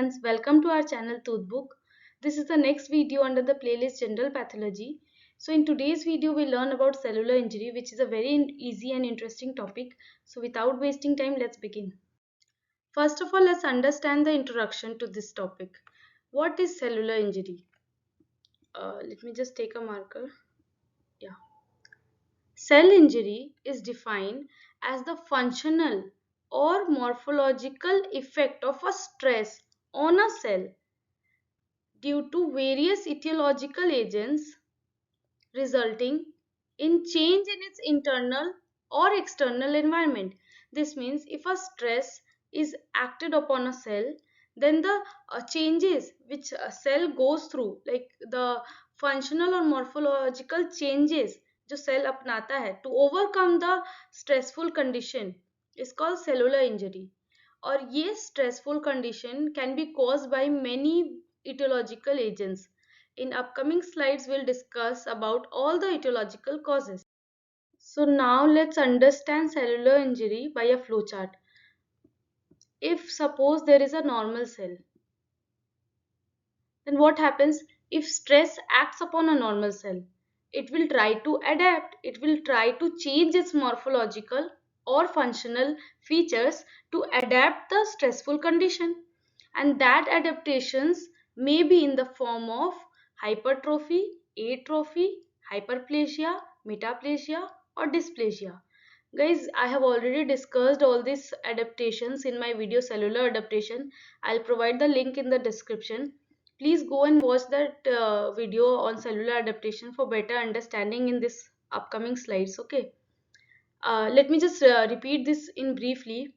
students, welcome to our channel Toothbook. This is the next video under the playlist General Pathology. So in today's video we learn about cellular injury, which is a very easy and interesting topic. So without wasting time, let's begin. First of all, let's understand the introduction to this topic. What is cellular injury? Let me just take a marker. Yeah. Cell injury is defined as the functional or morphological effect of a stress on a cell due to various etiological agents resulting in change in its internal or external environment. This means if a stress is acted upon a cell, then the changes which a cell goes through, like the functional or morphological changes जो cell अपनाता है to overcome the stressful condition is called cellular injury. और ये stressful condition can be caused by many etiological agents. In upcoming slides, we'll discuss about all the etiological causes. So now let's understand cellular injury by a flowchart. If suppose there is a normal cell, then what happens if stress acts upon a normal cell? It will try to adapt. It will try to change its morphological or functional features to adapt the stressful condition. And that adaptations may be in the form of hypertrophy, atrophy, hyperplasia, metaplasia, or dysplasia. Guys, I have already discussed all these adaptations in my video cellular adaptation. I'll provide the link in the description. Please go and watch that video on cellular adaptation for better understanding in this upcoming slides. Okay. Let me just repeat this in briefly.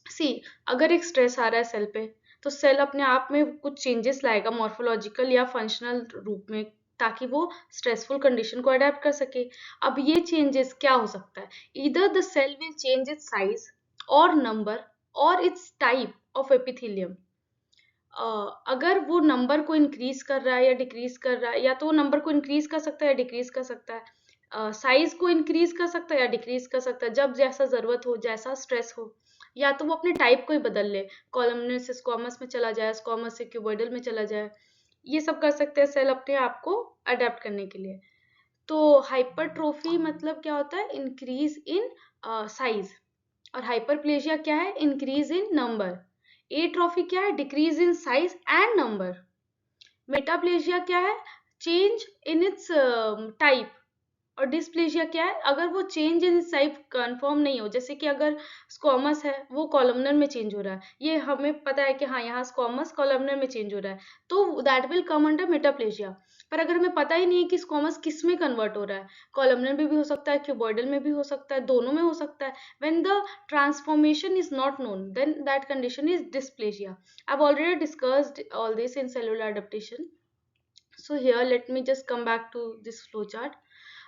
सी अगर एक stress आ रहा है cell पे तो cell अपने आप में कुछ चेंजेस लाएगा मॉर्फोलॉजिकल या फंक्शनल रूप में ताकि वो स्ट्रेसफुल कंडीशन को अडेप्ट कर सके. अब ये चेंजेस क्या हो सकता है? Either the cell will change its size और नंबर और इट्स टाइप ऑफ एपिथेलियम. अगर वो नंबर को इंक्रीज कर रहा है या डिक्रीज कर रहा है, या तो वो नंबर को इंक्रीज कर सकता है या डिक्रीज कर सकता है, साइज को इंक्रीज कर सकता है या डिक्रीज कर सकता है, जब जैसा जरूरत हो, जैसा स्ट्रेस हो. या तो वो अपने टाइप को ही बदल ले, कॉलमनर से स्क्वामस में चला जाए, स्क्वामस से क्यूबॉइडल में चला जाए. ये सब कर सकते हैं सेल अपने आप को अडेप्ट करने के लिए. तो हाइपरट्रोफी मतलब क्या होता है? Increase in size. और हाइपरप्लेजिया क्या है? Increase in number. एट्रोफी क्या है? Decrease in size and number. Metaplasia क्या है? Change in its type. और डिस्प्लेजिया क्या है? अगर वो चेंज इन टाइप कंफर्म नहीं हो, जैसे कि अगर स्क्वामस है वो कॉलमनर में चेंज हो रहा है, ये हमें पता है कि हाँ यहाँ स्क्वामस कॉलमनर में चेंज हो रहा है, तो that will come under metaplasia. पर अगर हमें पता ही नहीं है कि स्क्वामस किस में कन्वर्ट हो रहा है, कॉलमनर में भी हो सकता है, क्यूबॉइडल में भी हो सकता है, दोनों में हो सकता है. When the transformation is not known, then that condition is dysplasia. I have already discussed all this in cellular adaptation. So here let me just come back to this flow chart.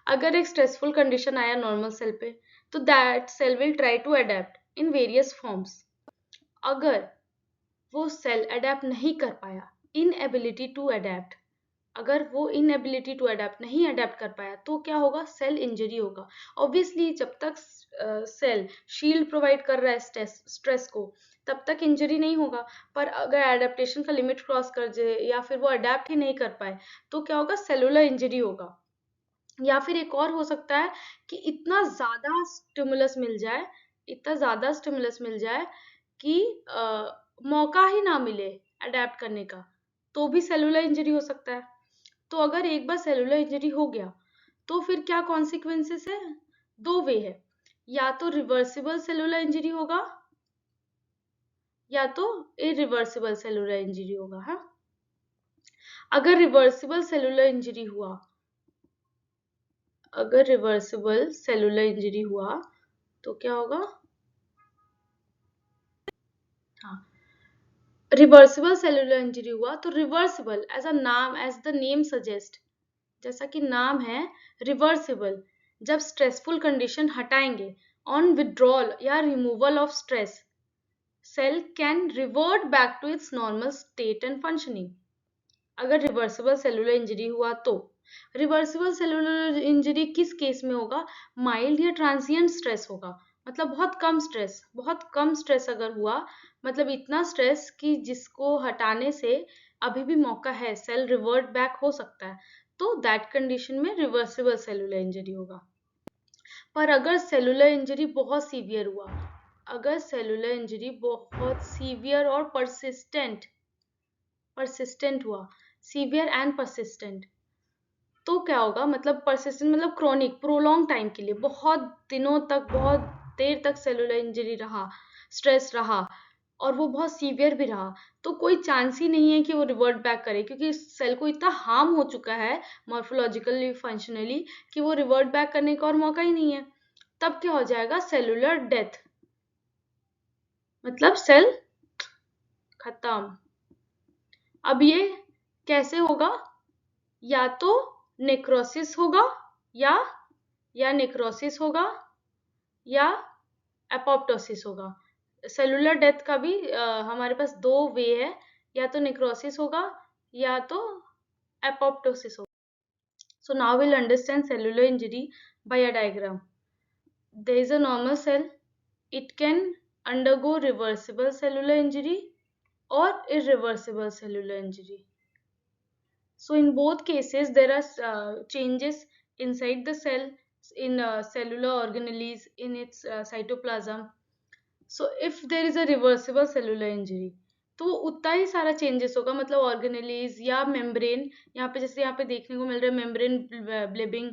अगर एक stressful condition आया normal cell पे, तो that cell will try to adapt in various forms. अगर वो cell adapt नहीं कर पाया, इनएबिलिटी टू अडेप्ट, अगर वो इनएबिलिटी टू अडेप्ट नहीं अडेप्ट कर पाया, तो क्या होगा? सेल इंजरी होगा. ऑब्वियसली जब तक सेल शील्ड प्रोवाइड कर रहा है स्ट्रेस को, तब तक इंजरी नहीं होगा. पर अगर एडेप्टेशन का लिमिट क्रॉस कर जाए या फिर वो अडेप्ट ही नहीं कर पाए, तो क्या होगा? सेलुलर इंजरी होगा. या फिर एक और हो सकता है कि इतना ज्यादा स्टिमुलस मिल जाए, इतना ज्यादा स्टिमुलस मिल जाए कि मौका ही ना मिले अडेप्ट करने का, तो भी सेलुलर इंजरी हो सकता है. तो अगर एक बार सेलुलर इंजरी हो गया, तो फिर क्या कॉन्सिक्वेंसेस है? दो वे है. या तो रिवर्सिबल सेलुलर इंजरी होगा या तो इरिवर्सिबल सेलुलर इंजरी होगा. हाँ, अगर रिवर्सिबल सेलुलर इंजरी हुआ, अगर रिवर्सिबल सेलुलर इंजरी हुआ तो क्या होगा? हाँ, रिवर्सिबल सेलुलर इंजरी हुआ तो रिवर्सिबल एज अ नाम, एज द नेम सजेस्ट, जैसा कि नाम है रिवर्सिबल, जब स्ट्रेसफुल कंडीशन हटाएंगे, ऑन विड्रॉल या removal of stress, cell can revert back to its normal state and functioning. अगर रिवर्सिबल सेलुलर इंजरी हुआ तो रिवर्सिबल सेलुलर इंजरी किस केस में होगा? माइल्ड या ट्रांजिएंट स्ट्रेस होगा. मतलब बहुत कम स्ट्रेस अगर हुआ, मतलब इतना स्ट्रेस कि जिसको हटाने से अभी भी मौका है, सेल रिवर्ट बैक हो सकता है, तो दैट कंडीशन में रिवर्सिबल सेलुलर इंजरी होगा। पर अगर सेलुलर इंजरी बहुत सीवियर हुआ, अगर सेलुलर इंजरी बहुत सीवियर और परसिस्टेंट हुआ, सीवियर एंड परसिस्टेंट, तो क्या होगा, मतलब परसिस्टेंट मतलब क्रोनिक, प्रोलॉन्ग टाइम के लिए, बहुत दिनों तक, बहुत देर तक सेलुलर इंजरी रहा, स्ट्रेस रहा, और वो बहुत सीवियर भी रहा, तो कोई चांस ही नहीं है कि वो रिवर्ट बैक करे, क्योंकि सेल को इतना हार्म हो चुका है मॉर्फोलॉजिकली, फंक्शनली, कि वो रिवर्ट बैक करने का और मौका ही नहीं है। तब क्या हो जाएगा, सेलुलर डेथ, मतलब सेल खत्म। अब ये कैसे होगा, या तो नेक्रोसिस होगा, या नेक्रोसिस होगा, या एपोप्टोसिस होगा। सेलुलर डेथ का भी हमारे पास दो वे है, या तो नेक्रोसिस होगा, या तो एपोप्टोसिस होगा। So now we'll understand cellular injury by a diagram. There is a normal cell. It can undergo reversible cellular injury or irreversible cellular injury. So in both cases, there are changes inside the cell, in cellular organelles, in its cytoplasm. So if there is a reversible cellular injury, तो उतना ही सारा changes होगा, मतलब organelles या membrane, यहाँ पे जैसे यहाँ पे देखने को मिल रहा है मेम्ब्रेन ब्लिबिंग,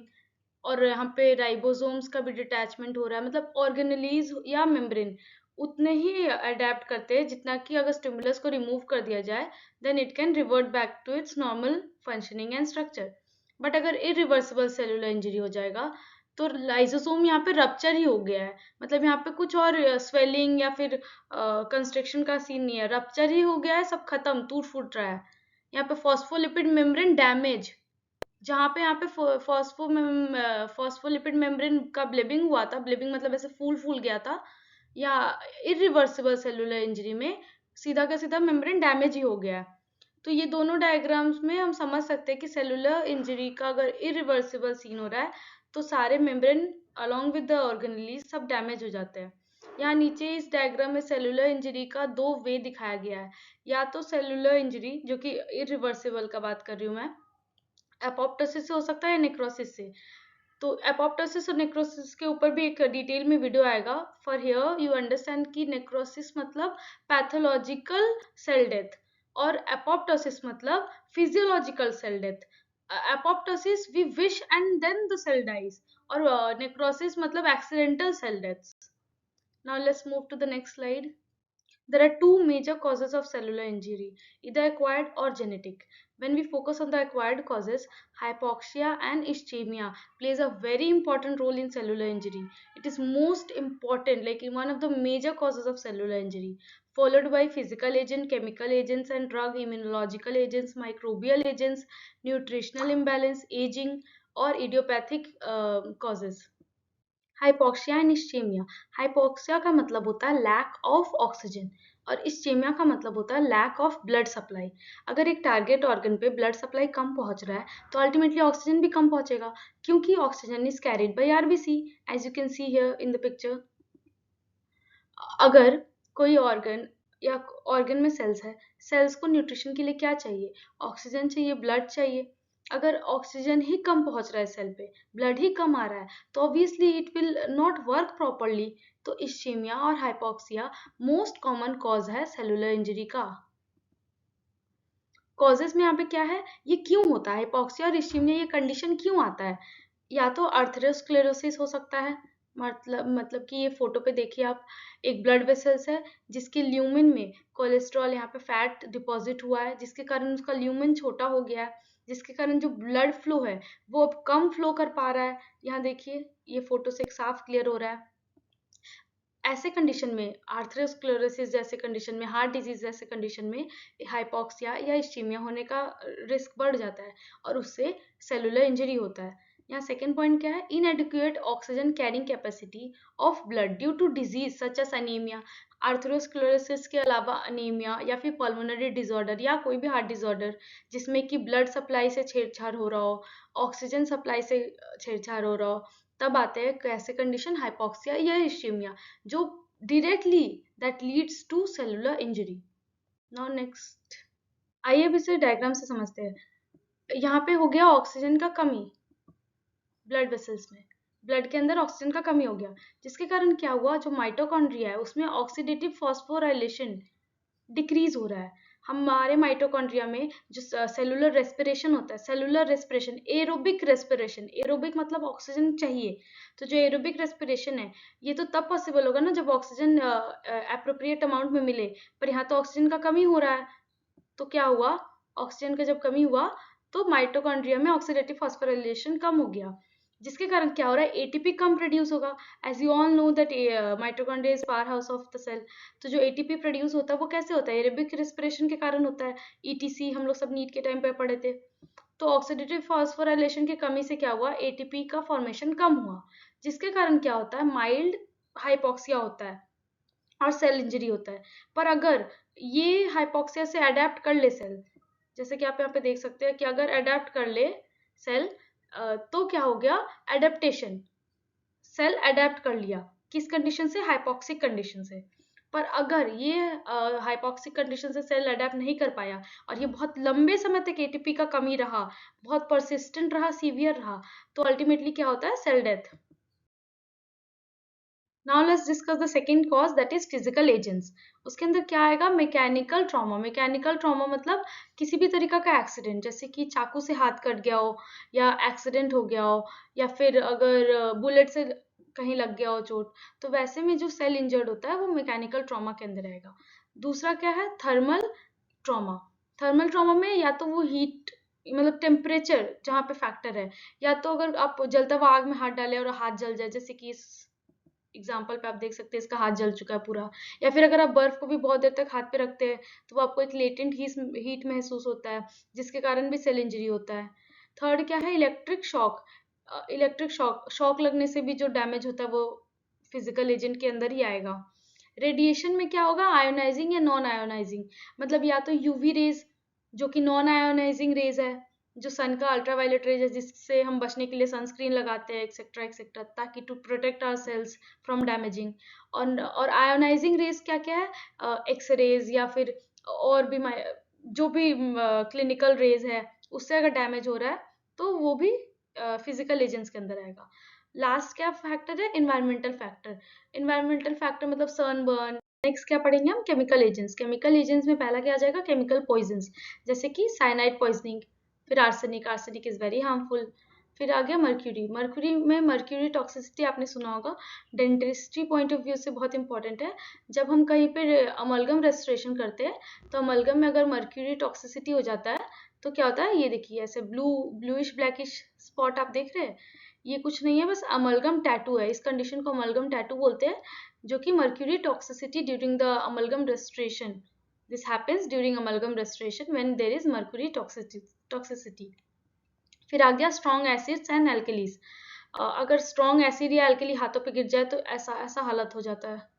और यहाँ पे राइबोसोम्स का भी डिटैचमेंट हो रहा है, मतलब ऑर्गेनेलीज या मेम्ब्रेन उतने ही अडेप्ट करते हैं जितना कि अगर स्टिमुलस को रिमूव कर दिया जाए, then it can revert back to its normal functioning and structure. But अगर इरिवर्सिबल सेलुलर इंजरी हो जाएगा, तो लाइसोसोम यहाँ पे रप्चर ही हो गया है, मतलब यहाँ पे कुछ और स्वेलिंग या फिर कंस्ट्रक्शन का सीन नहीं है, रप्चर ही हो गया है, सब खत्म, टूट फूट रहा है। यहाँ पे फॉस्फोलिपिड मेम्ब्रेन डैमेज, जहाँ पे यहाँ पे फॉस्फोलिपिड मेम्ब्रेन का ब्लीबिंग हुआ था, ब्लीबिंग मतलब ऐसे फूल फूल गया था, या इरिवर्सिबल सेलुलर इंजरी में सीधा का सीधा मेम्ब्रेन डैमेज ही हो गया है। तो ये दोनों डायग्राम्स में हम समझ सकते हैं कि सेलुलर इंजरी का अगर इरिवर्सिबल सीन हो रहा है, तो सारे membrane along with the organelles सब डैमेज हो जाते हैं। यहाँ नीचे इस डायग्राम में सेलुलर इंजरी का दो वे दिखाया गया है, या तो सेलुलर इंजरी जो कि इरिवर्सिबल का बात कर रही हूँ मैं, एपोप्टोसिस से हो सकता है या नेक्रोसिस से। तो एपोप्टोसिस और नेक्रोसिस के ऊपर भी एक डिटेल में वीडियो आएगा। फॉर हियर यू अंडरस्टैंड कि नेक्रोसिस मतलब पैथोलॉजिकल सेल डेथ, और एपोप्टोसिस मतलब physiological cell death. Apoptosis we wish and then the cell dies, और नेक्रोसिस मतलब accidental cell deaths. Now let's move to the next slide. There are two major causes of cellular injury, either acquired or genetic. When we focus on the acquired causes, hypoxia and ischemia plays a very important role in cellular injury. It is most important, like in one of the major causes of cellular injury, followed by physical agent, chemical agents and drug, immunological agents, microbial agents, nutritional imbalance, aging, or idiopathic causes. Hypoxia and ischaemia. Hypoxia का मतलब होता है lack of oxygen, और ischaemia का मतलब होता है lack of blood supply. अगर एक टारगेट ऑर्गन पे ब्लड सप्लाई कम पहुंच रहा है, तो अल्टीमेटली ऑक्सीजन भी कम पहुंचेगा, क्योंकि oxygen is carried by RBC, as you can see here in the picture. अगर कोई ऑर्गन या ऑर्गन में सेल्स है, सेल्स को न्यूट्रिशन के लिए क्या चाहिए, ऑक्सीजन चाहिए, ब्लड चाहिए. अगर ऑक्सीजन ही कम पहुंच रहा है सेल पे, ब्लड ही कम आ रहा है, तो obviously it will not work properly. तो इस्चेमिया और हाइपोक्सिया मोस्ट कॉमन कॉज है सेलुलर इंजरी का. कॉजेस में यहाँ पे क्या है, ये क्यों होता है हाइपोक्सिया और इस्चेमिया, ये कंडीशन क्यों आता है. या तो अर्थेरोस्क्लेरोसिस हो सकता है, मतलब कि ये फोटो पे देखिए आप, एक ब्लड वेसल्स है जिसके ल्यूमेन में कोलेस्ट्रॉल, यहाँ पे फैट डिपॉजिट हुआ है, जिसके कारण उसका ल्यूमेन छोटा हो गया है, जिसके कारण जो ब्लड फ्लो है वो अब कम फ्लो कर पा रहा है. यहाँ देखिए, ये फोटो से एक साफ क्लियर हो रहा है. ऐसे कंडीशन में, आर्थरोस्क्लेरोसिस जैसे कंडीशन में, हार्ट डिजीज जैसे कंडीशन में, हाइपोक्सिया या इस्चीमिया होने का रिस्क बढ़ जाता है, और उससे सेलुलर इंजरी होता है. यहाँ सेकेंड पॉइंट क्या है, inadequate oxygen carrying capacity of blood due to disease such as anaemia. Atherosclerosis के अलावा अनीमिया या फिर पल्मोनरी डिसऑर्डर या कोई भी हार्ट डिसऑर्डर जिसमें कि ब्लड सप्लाई से छेड़छाड़ हो रहा हो, ऑक्सीजन सप्लाई से छेड़छाड़ हो रहा हो, तब आते हैं कैसे कंडीशन, हाइपोक्सिया या इश्चेमिया, जो directly that leads to cellular injury. Now next, आइए अब इसे डायग्राम से समझते हैं। यहाँ पे हो गया ऑक्सीजन का कमी ब्लड वेसल्स में, ब्लड के अंदर ऑक्सीजन का कमी हो गया, जिसके कारण क्या हुआ, जो माइटोकॉन्ड्रिया है उसमें ऑक्सीडेटिव फॉस्फोराइलेशन डिक्रीज हो रहा है। हमारे माइटोकॉन्ड्रिया में जो सेलुलर रेस्पिरेशन होता है, cellular respiration, aerobic respiration, aerobic मतलब ऑक्सीजन चाहिए, तो जो एरोबिक रेस्पिरेशन है ये तो तब पॉसिबल होगा ना जब ऑक्सीजन एप्रोप्रिएट अमाउंट में मिले, पर यहाँ तो ऑक्सीजन का कमी हो रहा है। तो क्या हुआ, ऑक्सीजन का जब कमी हुआ तो माइटोकॉन्ड्रिया में ऑक्सीडेटिव फॉस्फोराइलेशन कम हो गया, जिसके कारण क्या हो रहा है, एटीपी कम प्रोड्यूस होगा। As you all know that mitochondria is power house of the cell. तो जो एटीपी प्रोड्यूस होता है वो कैसे होता है, एरोबिक रेस्पिरेशन के कारण होता है। ईटीसी हम लोग सब नीट के टाइम पे पढ़े थे। तो ऑक्सीडेटिव फॉस्फोराइलेशन की कमी से क्या हुआ, एटीपी का फॉर्मेशन कम हुआ, जिसके कारण क्या होता है, माइल्ड हाइपोक्सिया होता है और सेल इंजरी होता है। पर अगर ये हाइपोक्सिया से अडेप्ट कर ले सेल, जैसे कि आप यहाँ पे देख सकते हैं कि अगर अडेप्ट कर ले सेल, तो क्या हो गया, एडेप्टेशन, सेल अडेप्ट कर लिया किस कंडीशन से, हाइपोक्सिक कंडीशन से। पर अगर ये हाइपोक्सिक कंडीशन से सेल अडेप्ट नहीं कर पाया और ये बहुत लंबे समय तक एटीपी का कमी रहा, बहुत परसिस्टेंट रहा, सीवियर रहा, तो अल्टीमेटली क्या होता है, cell death. Now let's discuss the second cause, that is physical agents. उसके अंदर क्या आएगा, मैकेनिकल ट्रॉमा। मैकेनिकल ट्रॉमा मतलब किसी भी तरीका का एक्सीडेंट, जैसे कि चाकू से हाथ कट गया हो, या एक्सीडेंट हो गया हो, या फिर अगर बुलेट से कहीं लग गया हो चोट, तो वैसे में जो सेल इंजर्ड होता है वो मैकेनिकल ट्रॉमा के अंदर आएगा। दूसरा क्या है, थर्मल ट्रॉमा। थर्मल ट्रॉमा में या तो वो हीट मतलब टेम्परेचर जहाँ पे फैक्टर है, या तो अगर आप जलता हुआ आग में हाथ डालें और हाथ जल जाए, जैसे कि इस एग्जाम्पल पे आप देख सकते हैं इसका हाथ जल चुका है पूरा। या फिर अगर आप बर्फ को भी बहुत देर तक हाथ पे रखते हैं तो वो आपको एक लेटेंट हीट महसूस होता है, जिसके कारण भी सेल इंजरी होता है। थर्ड क्या है, electric shock. Electric shock, shock लगने से भी जो डैमेज होता है वो फिजिकल एजेंट के अंदर ही आएगा। रेडिएशन में क्या होगा, आयोनाइजिंग या नॉन आयोनाइजिंग, मतलब या तो यूवी रेज जो कि नॉन आयोनाइजिंग रेज है, जो सन का अल्ट्रावायलेट रेज है जिससे हम बचने के लिए सनस्क्रीन लगाते हैं एक्सेट्रा एक्सेट्रा, ताकि to protect our cells from damaging. और आयोनाइजिंग रेज क्या क्या है, एक्स रेज या फिर और भी जो भी क्लिनिकल रेज है, उससे अगर डैमेज हो रहा है तो वो भी फिजिकल एजेंट्स के अंदर आएगा। लास्ट क्या फैक्टर है, इन्वायरमेंटल फैक्टर। इन्वायरमेंटल फैक्टर मतलब सनबर्न। नेक्स्ट क्या पढ़ेंगे हम, केमिकल एजेंट्स। केमिकल एजेंट्स में पहला क्या आ जाएगा, केमिकल पॉइजन्स, जैसे कि साइनाइड पॉइजनिंग, फिर arsenic, arsenic is very harmful. फिर आ गया मर्क्यूरी। मर्क्यूरी में मर्क्यूरी टॉक्सिसिटी आपने सुना होगा, डेंटिस्ट्री पॉइंट ऑफ व्यू से बहुत इंपॉर्टेंट है। जब हम कहीं पर अमलगम रेस्टोरेशन करते हैं तो अमलगम में अगर मर्क्यूरी टॉक्सिसिटी हो जाता है तो क्या होता है, ये देखिए ऐसे ब्लूइश ब्लैकिश स्पॉट आप देख रहे हैं, ये कुछ नहीं है, बस अमलगम टैटू है। इस कंडीशन को अमलगम टैटू बोलते हैं, जो कि mercury toxicity during the amalgam restoration, this happens during amalgam restoration when there is mercury toxicity. फिर आ गया स्ट्रॉन्ग एसिड्स एंड एल्कलीज। अगर स्ट्रॉन्ग एसिड या एल्कली हाथों पे गिर जाए तो ऐसा ऐसा हालत हो जाता है।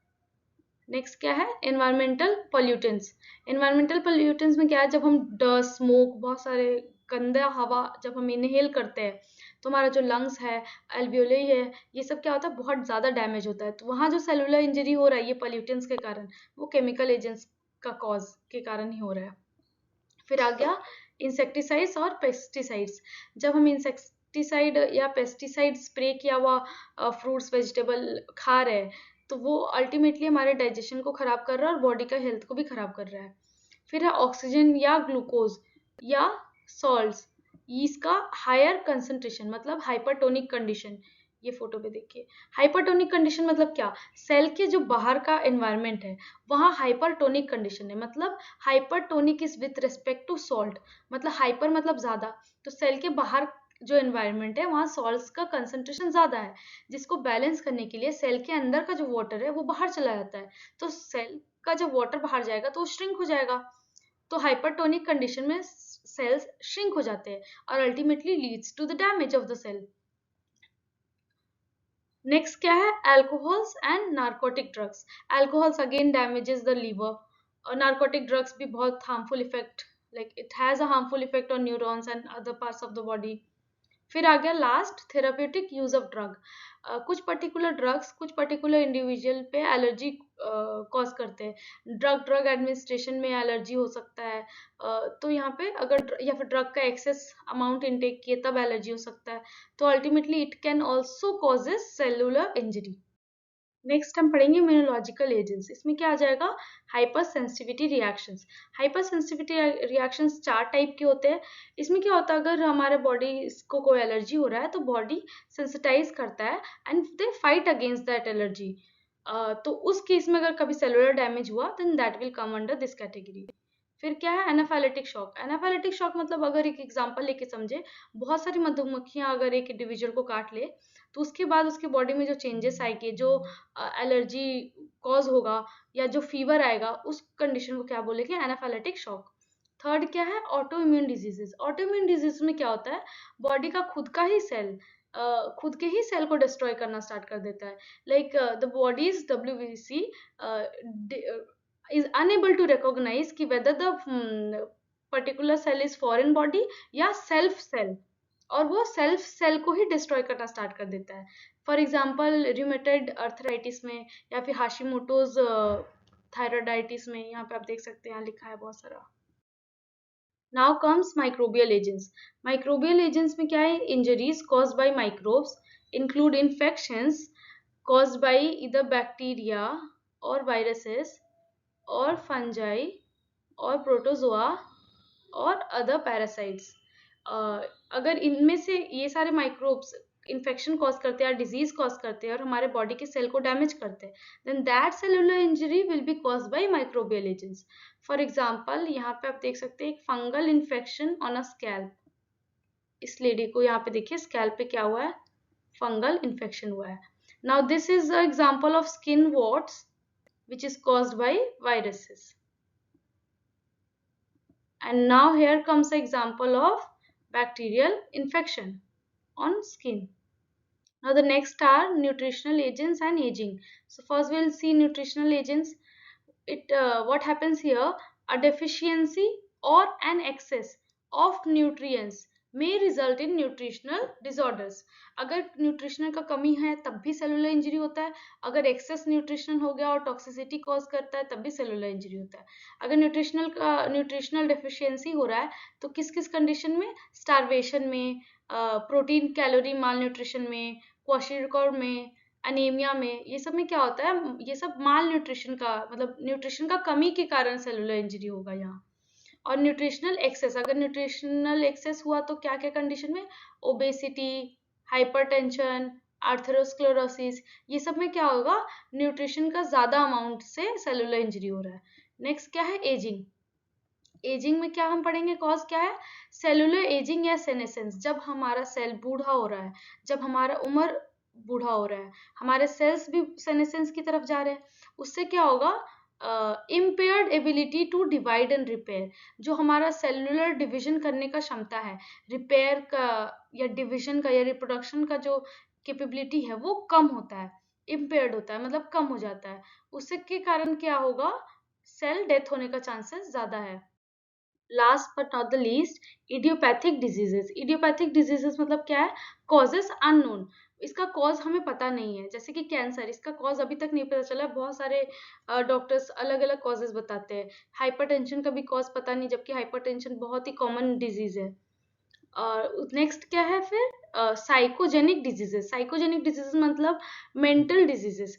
नेक्स्ट क्या है, एनवायरमेंटल पोल्यूटेंट्स। एनवायरमेंटल पोल्यूटेंट्स में क्या है, जब हम डस्ट, स्मोक, बहुत सारे गंदा हवा जब हम इनहेल करते हैं तो हमारा जो लंग्स है, एल्वियोली है, ये सब क्या होता है, बहुत ज़्यादा डैमेज होता है। तो वहाँ जो सेलुलर इंजरी हो रहा है ये पोल्यूटेंट्स के कारण, वो केमिकल एजेंट्स का कॉज के कारण ही हो रहा है। फिर आ गया इंसेक्टिसाइड्स और पेस्टिसाइड्स। जब हम इंसेक्टिसाइड या पेस्टिसाइड स्प्रे किया हुआ फ्रूट्स वेजिटेबल खा रहे हैं तो वो अल्टीमेटली हमारे डाइजेशन को खराब कर रहा है और बॉडी का हेल्थ को भी खराब कर रहा है। फिर है ऑक्सीजन या ग्लूकोज या सॉल्ट्स, इसका हायर कंसंट्रेशन मतलब हाइपरटोनिक कंडीशन। ये फोटो पे देखिए, हाइपरटोनिक कंडीशन मतलब क्या, सेल के जो बाहर का एनवायरनमेंट है वहाँ हाइपरटोनिक कंडीशन है, मतलब hypertonic is with respect to salt, मतलब हाइपर मतलब ज्यादा, तो सेल के बाहर जो एनवायरनमेंट है वहाँ सॉल्ट्स का कंसंट्रेशन ज्यादा है, जिसको बैलेंस करने के लिए सेल के अंदर का जो वाटर है वो बाहर चला जाता है, तो सेल का जब वाटर बाहर जाएगा तो वो श्रिंक हो जाएगा। तो हाइपरटोनिक कंडीशन में सेल्स श्रिंक हो जाते हैं और ultimately leads to the damage of the cell. Next क्या है, alcohols and narcotic drugs. Alcohols again damages the liver, और नार्कोटिक ड्रग्स भी बहुत harmful effect, like it has a harmful effect on neurons and other parts of the body. फिर आ गया last, therapeutic use of drug. कुछ particular drugs कुछ particular individual पे allergy cause करते हैं। ड्रग एडमिनिस्ट्रेशन में एलर्जी हो सकता है, तो यहाँ पे अगर या फिर ड्रग का एक्सेस अमाउंट इनटेक किए तब एलर्जी हो सकता है। तो ultimately it can also causes cellular injury. Next हम पढ़ेंगे इम्यूनोलॉजिकल एजेंट्स। इसमें क्या आ जाएगा, hyper sensitivity reactions. Hyper sensitivity reactions 4 type के होते हैं। इसमें क्या होता है, अगर हमारे बॉडी को कोई एलर्जी हो रहा है तो बॉडी सेंसिटाइज करता है and they fight against that allergy. तो उस केस में अगर कभी सेलुलर डैमेज हुआ then that will come under this category. फिर क्या है, एनाफाइलेटिक शॉक। एनाफाइलेटिक शॉक मतलब अगर एक एग्जांपल लेके समझे, बहुत सारी मधुमक्खियां अगर एक इंडिविजुअल को काट ले तो उसके बाद उसके बॉडी में जो चेंजेस आएंगे, जो एलर्जी कॉज होगा या जो फीवर आएगा, उस कंडीशन को क्या बोलेंगे, एनाफाइलेटिक शॉक। थर्ड क्या है, auto immune diseases. Auto immune disease में क्या होता है, बॉडी का खुद का ही सेल खुद के ही सेल को डिस्ट्रॉय करना स्टार्ट कर देता है। Like the bodies WBC is unable to recognize कि whether the particular cell is foreign body या सेल्फ सेल, और वो सेल्फ सेल को ही डिस्ट्रॉय करना स्टार्ट कर देता है। फॉर एग्जाम्पल रिमेटेड अर्थराइटिस में या फिर हाशिमोटोज थायराइडाइटिस में, यहाँ पे आप देख सकते हैं, यहाँ लिखा है बहुत सारा। Now comes microbial agents. Microbial agents में क्या है, injuries caused by microbes include infections caused by इधर बैक्टीरिया और वायरसेस और फंजाई और प्रोटोजोआ और अदर पैरासाइट्स। अगर इनमें से ये सारे माइक्रोब्स इन्फेक्शन कॉज करते हैं या डिजीज कॉज करते हैं और हमारे बॉडी के सेल को डैमेज करते हैं, then that cellular injury will be caused by microbial agents. For example यहाँ पे आप देख सकते हैं एक fungal infection on a scalp. इस लेडी को यहाँ पे देखिए स्कैल्प पे क्या हुआ है, फंगल इन्फेक्शन हुआ है। Now this is a example of skin warts which is caused by viruses. And now here comes the example of bacterial infection on skin. Now the next are nutritional agents and aging. So first we'll see nutritional agents. What happens here, a deficiency or an excess of nutrients may result in nutritional disorders. अगर nutritional का कमी है तब भी cellular injury होता है, अगर access nutrition हो गया और टॉक्सिसिटी कॉज करता है तब भी सेलुलर इंजरी होता है। अगर न्यूट्रिशनल डेफिशिएंसी हो रहा है तो किस किस कंडीशन में, स्टारवेशन में, प्रोटीन कैलोरी माल न्यूट्रिशन में, क्वाशिरकोर में, अनीमिया में, ये सब में क्या होता है, ये सब माल न्यूट्रिशन का मतलब न्यूट्रिशन का कमी के कारण सेलुलर इंजरी होगा यहाँ। और न्यूट्रिशनल एक्सेस, अगर न्यूट्रिशनल एक्सेस हुआ तो क्या क्या कंडीशन में, ओबेसिटी, हाइपरटेंशन, आर्थरोस्क्लेरोसिस, ये सब में क्या होगा, न्यूट्रिशन का ज्यादा अमाउंट से सेलुलर इंजरी हो रहा है। नेक्स्ट क्या है, एजिंग। एजिंग में क्या हम पढ़ेंगे, कॉज क्या है, सेलुलर एजिंग या सेनेसेंस। जब हमारा सेल बूढ़ा हो रहा है, जब हमारा उम्र बूढ़ा हो रहा है, हमारे सेल्स भी सेनेसेंस की तरफ जा रहे हैं, उससे क्या होगा, impaired ability to divide and repair. जो हमारा सेलुलर डिवीजन करने का क्षमता है, रिपेयर का या डिवीजन का या रिप्रोडक्शन का जो कैपेबिलिटी है वो कम होता है, इम्पेयर्ड होता है, मतलब कम हो जाता है। उससे के कारण क्या होगा, सेल डेथ होने का चांसेस ज्यादा है। Last but not the least, idiopathic diseases. Idiopathic diseases मतलब क्या है, कॉजेस अननोन, इसका कॉज हमें पता नहीं है। जैसे कि कैंसर, इसका कॉज अभी तक नहीं पता चला, बहुत सारे डॉक्टर्स अलग अलग कॉजेस बताते हैं। हाइपरटेंशन का भी कॉज पता नहीं, जबकि हाइपरटेंशन बहुत ही कॉमन डिजीज है। और नेक्स्ट क्या है फिर, साइकोजेनिक डिजीजेस। साइकोजेनिक डिजीजेस मतलब मेंटल डिजीजेस,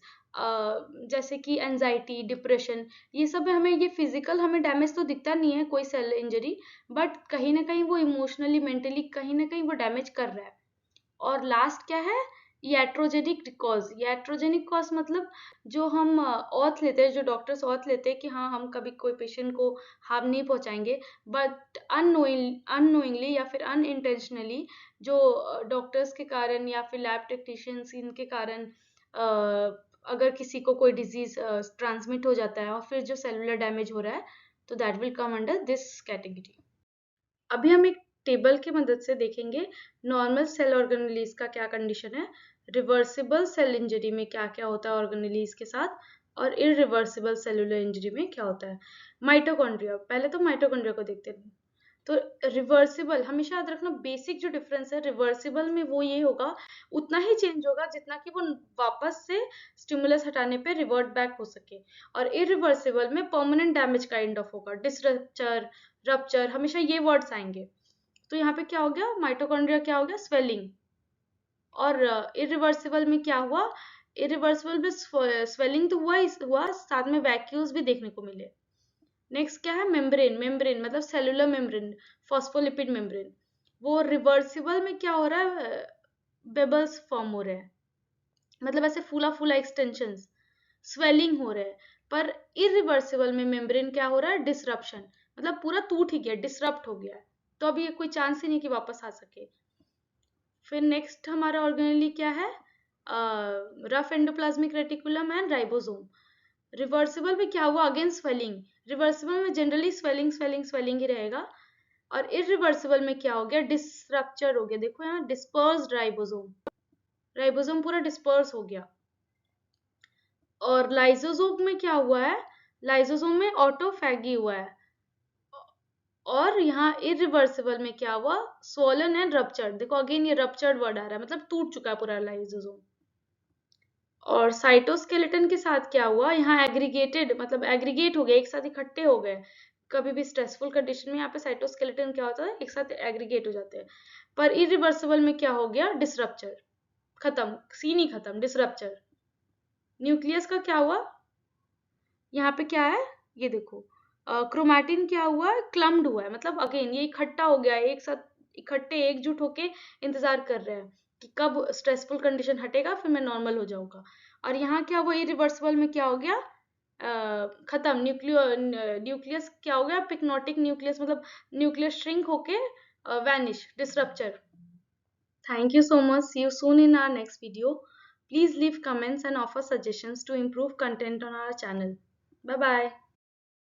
जैसे कि एंजाइटी, डिप्रेशन, ये सब में हमें ये फिजिकल हमें डैमेज तो दिखता नहीं है कोई सेल इंजरी, बट कहीं ना कहीं वो इमोशनली मेंटली कहीं ना कहीं वो डैमेज कर रहा है। और लास्ट क्या है, याट्रोजेनिक कॉज। याट्रोजेनिक कॉज मतलब जो हम ऑथ लेते हैं, जो डॉक्टर्स ऑथ लेते हैं कि हाँ हम कभी कोई पेशेंट को हार्म नहीं पहुंचाएंगे, बट अननोइंगली या फिर अनइंटेंशनली जो डॉक्टर्स के कारण या फिर लैब टेक्नीशियंस इनके कारण अगर किसी को कोई डिजीज ट्रांसमिट हो जाता है और फिर जो सेलुलर डैमेज हो रहा है, तो that will come under this category. अभी हम एक टेबल की मदद से देखेंगे नॉर्मल सेल ऑर्गेनेलिज का क्या कंडीशन है, रिवर्सिबल सेल इंजरी में क्या क्या होता है ऑर्गेनेलिज के साथ, और इरिवर्सिबल सेलुलर इंजरी में क्या होता है। माइटोकॉन्ड्रिया, पहले तो माइटोकॉन्ड्रिया को देखते हैं। तो रिवर्सिबल हमेशा याद रखना, बेसिक जो डिफरेंस है रिवर्सिबल में वो ये होगा, उतना ही चेंज होगा जितना कि वो वापस से स्टिमुलस हटाने पे रिवर्ट बैक हो सके। और इरिवर्सिबल में परमानेंट डैमेज काइंड ऑफ होगा, डिसरप्चर, रप्चर, हमेशा ये वर्ड्स आएंगे। तो यहाँ पे क्या हो गया, माइटोकॉन्ड्रिया क्या हो गया, स्वेलिंग। और इरिवर्सिबल में क्या हुआ, इरिवर्सिबल में स्वेलिंग तो हुआ, साथ में वैक्यूल्स भी देखने को मिले। नेक्स्ट क्या है, मेम्ब्रेन। मेम्ब्रेन मतलब सेलुलर मेम्ब्रेन, फॉस्फोलिपिड मेम्ब्रेन। वो रिवर्सिबल में क्या हो रहा है, बेबल्स फॉर्म हो रहे हैं, मतलब ऐसे फूला फूला एक्सटेंशंस, स्वेलिंग हो रहा है। पर इरिवर्सिबल में मेम्ब्रेन क्या हो रहा है, डिसरप्शन, मतलब पूरा टूट ही गया, डिसरप्ट हो गया। तो अभी कोई चांस ही नहीं कि वापस आ सके। फिर नेक्स्ट हमारा ऑर्गेनेली क्या है, rough endoplasmic reticulum and ribosome. Reversible में क्या हुआ, अगेन स्वेलिंग। रिवर्सिबल में जनरली स्वेलिंग स्वेलिंग स्वेलिंग ही रहेगा। और इरिवर्सिबल में क्या हो गया, डिसरप्चर हो गया। देखो यहाँ डिस्पर्स्ड राइबोसोम, राइबोसोम पूरा डिस्पर्स हो गया। और लाइसोसोम में क्या हुआ है, लाइसोसोम में ऑटोफैगी हुआ है। और यहाँ इरिवर्सिबल में क्या हुआ, स्वॉलन एंड रप्चर्ड। देखो अगेन ये रप्चर्ड वर्ड आ रहा है, मतलब टूट चुका है पूरा लाइसोसोम। और साइटोस्केलेटन के साथ क्या हुआ, यहाँ एग्रीगेटेड, मतलब एग्रीगेट हो गए, एक साथ इकट्ठे हो गए। कभी भी स्ट्रेसफुल कंडीशन में यहाँ पे साइटोस्केलेटन क्या होता है, एक साथ एग्रीगेट हो जाते हैं। पर इरिवर्सिबल में क्या हो गया, डिसरप्चर, खत्म, सीन ही खत्म, डिसरप्चर। न्यूक्लियस का क्या हुआ, यहाँ पे क्या है, ये देखो क्रोमैटिन क्या हुआ है, क्लम्ड हुआ है, मतलब अगेन ये इकट्ठा हो गया है, एक साथ इकट्ठे एकजुट होके इंतजार कर रहे हैं कि कब स्ट्रेसफुल कंडीशन हटेगा, फिर मैं नॉर्मल हो जाऊंगा। और यहाँ क्या हुआ, इरिवर्सिबल में क्या हो गया, खत्म, न्यूक्लियस क्या हो गया, पिक्नोटिक न्यूक्लियस, मतलब न्यूक्लियस श्रिंक होके vanish, डिसरप्चर। Thank you so much. See you soon in our next video. Please leave comments and offer suggestions to improve content on our channel. Bye bye.